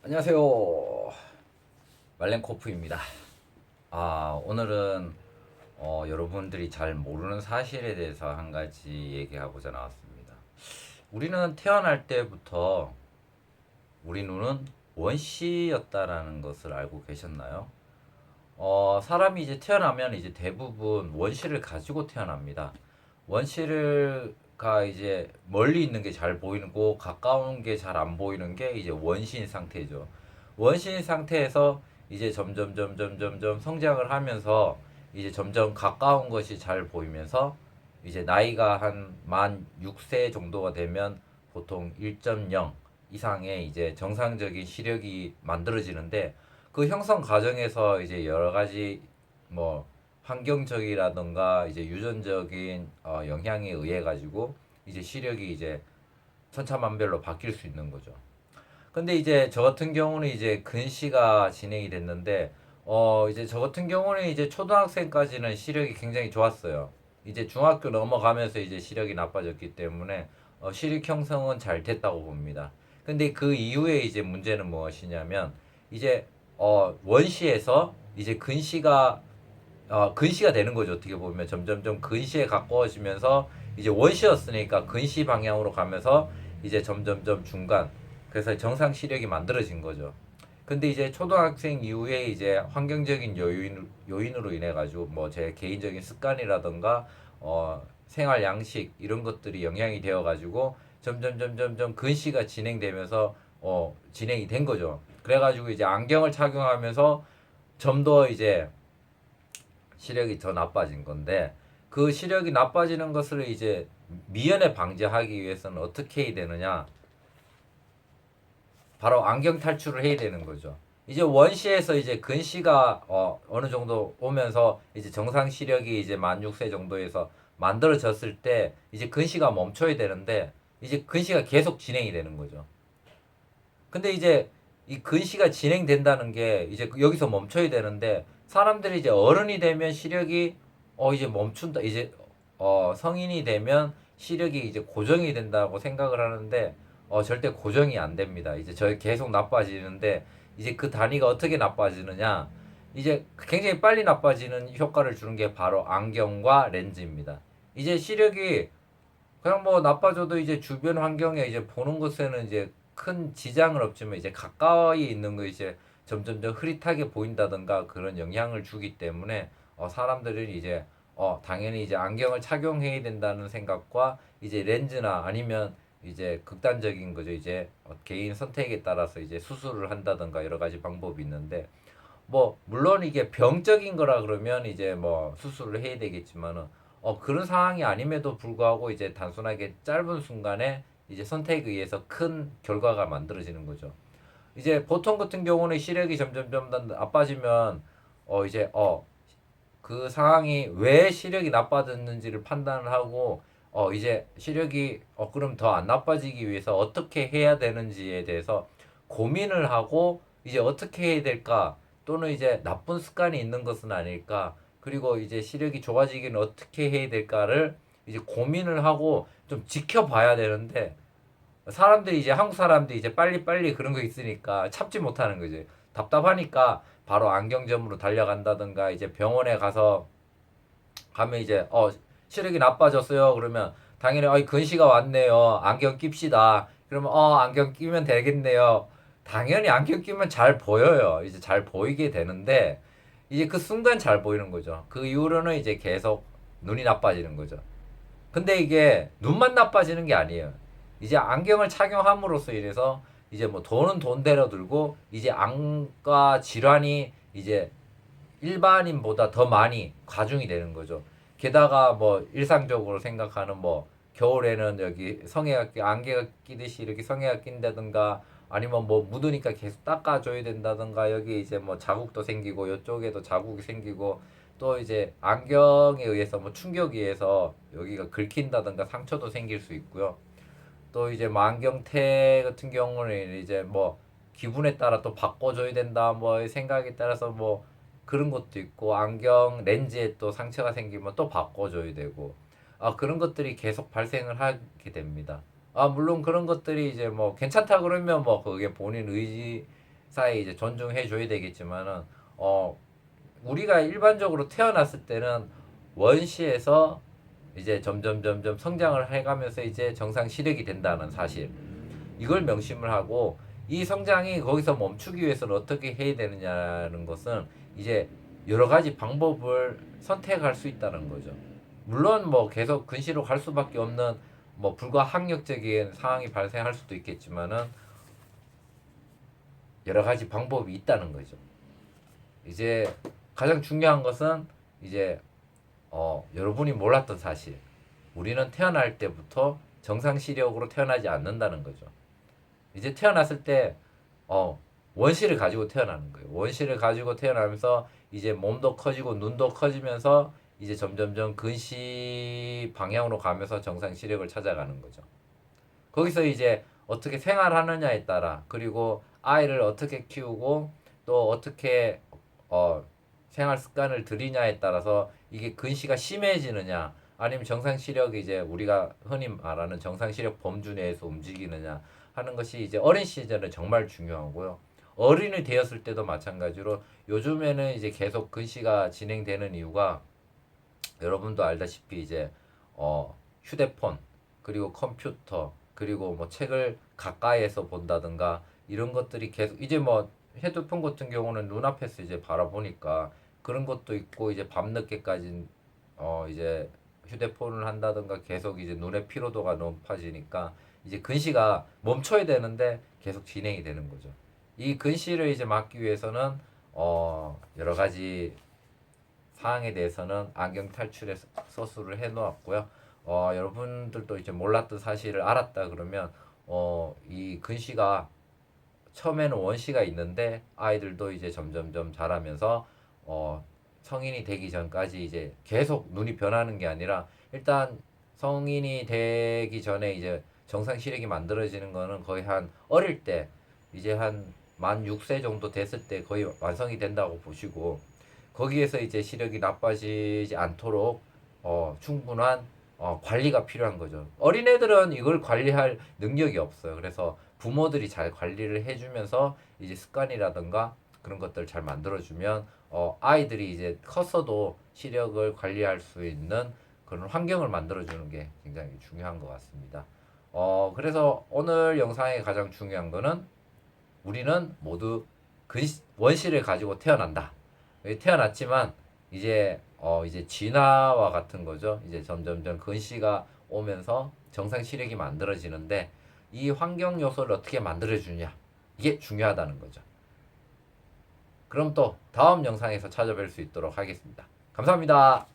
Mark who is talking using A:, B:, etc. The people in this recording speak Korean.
A: 안녕하세요. 말렌코프입니다. 오늘은 여러분들이 잘 모르는 사실에 대해서 한 가지 얘기하고자 나왔습니다. 우리는 태어날 때부터 우리 눈은 원시였다라는 것을 알고 계셨나요? 사람이 이제 태어나면 이제 대부분 원시를 가지고 태어납니다. 원시가 이제 멀리 있는 게 잘 보이고 가까운 게 잘 안 보이는 게 이제 원시인 상태죠. 원시인 상태에서 이제 점점 성장을 하면서 이제 점점 가까운 것이 잘 보이면서 이제 나이가 한 만 6세 정도가 되면 보통 1.0 이상의 이제 정상적인 시력이 만들어지는데 그 형성 과정에서 이제 여러 가지 뭐 환경적이라던가 이제 유전적인 영향에 의해 가지고 이제 시력이 이제 천차만별로 바뀔 수 있는 거죠. 근데 이제 저 같은 경우는 이제 근시가 진행이 됐는데 이제 저 같은 경우는 이제 초등학생까지는 시력이 굉장히 좋았어요. 이제 중학교 넘어가면서 이제 시력이 나빠졌기 때문에 시력 형성은 잘 됐다고 봅니다. 근데 그 이후에 이제 문제는 무엇이냐면 이제 원시에서 이제 근시가 되는 거죠. 어떻게 보면 점점점 근시에 가까워지면서 이제 원시였으니까 근시 방향으로 가면서 이제 점점점 중간 그래서 정상 시력이 만들어진 거죠. 근데 이제 초등학생 이후에 이제 환경적인 요인으로 인해 가지고 뭐 제 개인적인 습관이라던가 생활 양식 이런 것들이 영향이 되어 가지고 점점 근시가 진행되면서 진행이 된 거죠. 그래 가지고 이제 안경을 착용하면서 좀 더 이제 시력이 더 나빠진 건데 그 시력이 나빠지는 것을 이제 미연에 방지하기 위해서는 어떻게 해야 되느냐? 바로 안경 탈출을 해야 되는 거죠. 이제 원시에서 이제 근시가 어느 정도 오면서 이제 정상 시력이 이제 만 6세 정도에서 만들어졌을 때 이제 근시가 멈춰야 되는데 이제 근시가 계속 진행이 되는 거죠. 근데 이제 이 근시가 진행된다는 게 이제 여기서 멈춰야 되는데 사람들이 이제 어른이 되면 시력이 이제 멈춘다. 이제 성인이 되면 시력이 이제 고정이 된다고 생각을 하는데 절대 고정이 안 됩니다. 이제 저 계속 나빠지는데 이제 그 단위가 어떻게 나빠지느냐? 이제 굉장히 빨리 나빠지는 효과를 주는 게 바로 안경과 렌즈입니다. 이제 시력이 그냥 뭐 나빠져도 이제 주변 환경에 이제 보는 것에는 이제 큰 지장은 없지만 이제 가까이 있는 거 이제 점점점 흐릿하게 보인다든가 그런 영향을 주기 때문에 사람들은 이제 당연히 이제 안경을 착용해야 된다는 생각과 이제 렌즈나 아니면 이제 극단적인 거죠. 이제 개인 선택에 따라서 이제 수술을 한다든가 여러 가지 방법이 있는데 뭐 물론 이게 병적인 거라 그러면 이제 뭐 수술을 해야 되겠지만은 그런 상황이 아님에도 불구하고 이제 단순하게 짧은 순간에 이제 선택에 의해서 큰 결과가 만들어지는 거죠. 이제 보통 같은 경우는 시력이 점점점 나빠지면 이제 그 상황이 왜 시력이 나빠졌는지를 판단을 하고 이제 시력이 그럼 더 안 나빠지기 위해서 어떻게 해야 되는지에 대해서 고민을 하고 이제 어떻게 해야 될까 또는 이제 나쁜 습관이 있는 것은 아닐까 그리고 이제 시력이 좋아지기는 어떻게 해야 될까를 이제 고민을 하고 좀 지켜봐야 되는데 사람들이 이제 한국 사람들이 이제 빨리빨리 그런 거 있으니까 참지 못하는 거지. 답답하니까 바로 안경점으로 달려간다든가 이제 병원에 가면 이제 시력이 나빠졌어요. 그러면 당연히 근시가 왔네요. 안경 낍시다. 그러면 안경 끼면 되겠네요. 당연히 안경 끼면 잘 보여요. 이제 잘 보이게 되는데 이제 그 순간 잘 보이는 거죠. 그 이후로는 이제 계속 눈이 나빠지는 거죠. 근데 이게 눈만 나빠지는 게 아니에요. 이제 안경을 착용함으로써 인해서 이제 뭐 돈은 돈대로 들고 이제 안과 질환이 이제 일반인보다 더 많이 가중이 되는 거죠. 게다가 뭐 일상적으로 생각하는 뭐 겨울에는 여기 성에가 안개가 끼듯이 이렇게 성에가 낀다든가 아니면 뭐 묻으니까 계속 닦아줘야 된다든가 여기 이제 뭐 자국도 생기고 이쪽에도 자국이 생기고 또 이제 안경에 의해서 뭐 충격에 의해서 여기가 긁힌다든가 상처도 생길 수 있고요. 또 이제 뭐 안경테 같은 경우는 이제 뭐 기분에 따라 또 바꿔줘야 된다 뭐 생각에 따라서 뭐 그런 것도 있고 안경 렌즈에 또 상처가 생기면 또 바꿔줘야 되고 그런 것들이 계속 발생을 하게 됩니다. 물론 그런 것들이 이제 뭐 괜찮다 그러면 뭐 그게 본인 의지 사이 이제 존중해 줘야 되겠지만은 우리가 일반적으로 태어났을 때는 원시에서 이제 점점 성장을 해가면서 이제 정상 시력이 된다는 사실, 이걸 명심을 하고 이 성장이 거기서 멈추기 위해서는 어떻게 해야 되느냐는 것은 이제 여러 가지 방법을 선택할 수 있다는 거죠. 물론 뭐 계속 근시로 갈 수밖에 없는 뭐 불가항력적인 상황이 발생할 수도 있겠지만은 여러 가지 방법이 있다는 거죠. 이제 가장 중요한 것은 이제 여러분이 몰랐던 사실, 우리는 태어날 때부터 정상 시력으로 태어나지 않는다는 거죠. 이제 태어났을 때 원시를 가지고 태어나는 거예요. 원시를 가지고 태어나면서 이제 몸도 커지고 눈도 커지면서 이제 점점점 근시 방향으로 가면서 정상 시력을 찾아가는 거죠. 거기서 이제 어떻게 생활하느냐에 따라, 그리고 아이를 어떻게 키우고 또 어떻게 생활 습관을 들이냐에 따라서 이게 근시가 심해지느냐 아니면 정상 시력이 이제 우리가 흔히 말하는 정상 시력 범주 내에서 움직이느냐 하는 것이 이제 어린 시절은 정말 중요하고요. 어른이 되었을 때도 마찬가지로 요즘에는 이제 계속 근시가 진행되는 이유가 여러분도 알다시피 이제 휴대폰, 그리고 컴퓨터, 그리고 뭐 책을 가까이에서 본다든가 이런 것들이 계속 이제 뭐 헤드폰 같은 경우는 눈앞에서 이제 바라보니까 그런 것도 있고, 이제 밤늦게까지 이제 휴대폰을 한다든가 계속 이제 눈의 피로도가 높아지니까 이제 근시가 멈춰야 되는데 계속 진행이 되는 거죠. 이 근시를 이제 막기 위해서는 여러 가지 사항에 대해서는 안경 탈출에 서술을 해 놓았고요. 여러분들도 이제 몰랐던 사실을 알았다 그러면 이 근시가 처음에는 원시가 있는데 아이들도 이제 점점점 자라면서 성인이 되기 전까지 이제 계속 눈이 변하는 게 아니라 일단 성인이 되기 전에 이제 정상 시력이 만들어지는 거는 거의 한 어릴 때 이제 한 만 6세 정도 됐을 때 거의 완성이 된다고 보시고, 거기에서 이제 시력이 나빠지지 않도록 충분한 관리가 필요한 거죠. 어린애들은 이걸 관리할 능력이 없어요. 그래서 부모들이 잘 관리를 해주면서 이제 습관이라든가 그런 것들을 잘 만들어주면 아이들이 이제 컸어도 시력을 관리할 수 있는 그런 환경을 만들어주는 게 굉장히 중요한 것 같습니다. 그래서 오늘 영상의 가장 중요한 거는 우리는 모두 원시를 가지고 태어난다. 태어났지만 이제 진화와 같은 거죠. 이제 점점점 근시가 오면서 정상 시력이 만들어지는데 이 환경 요소를 어떻게 만들어주냐, 이게 중요하다는 거죠. 그럼 또 다음 영상에서 찾아뵐 수 있도록 하겠습니다. 감사합니다.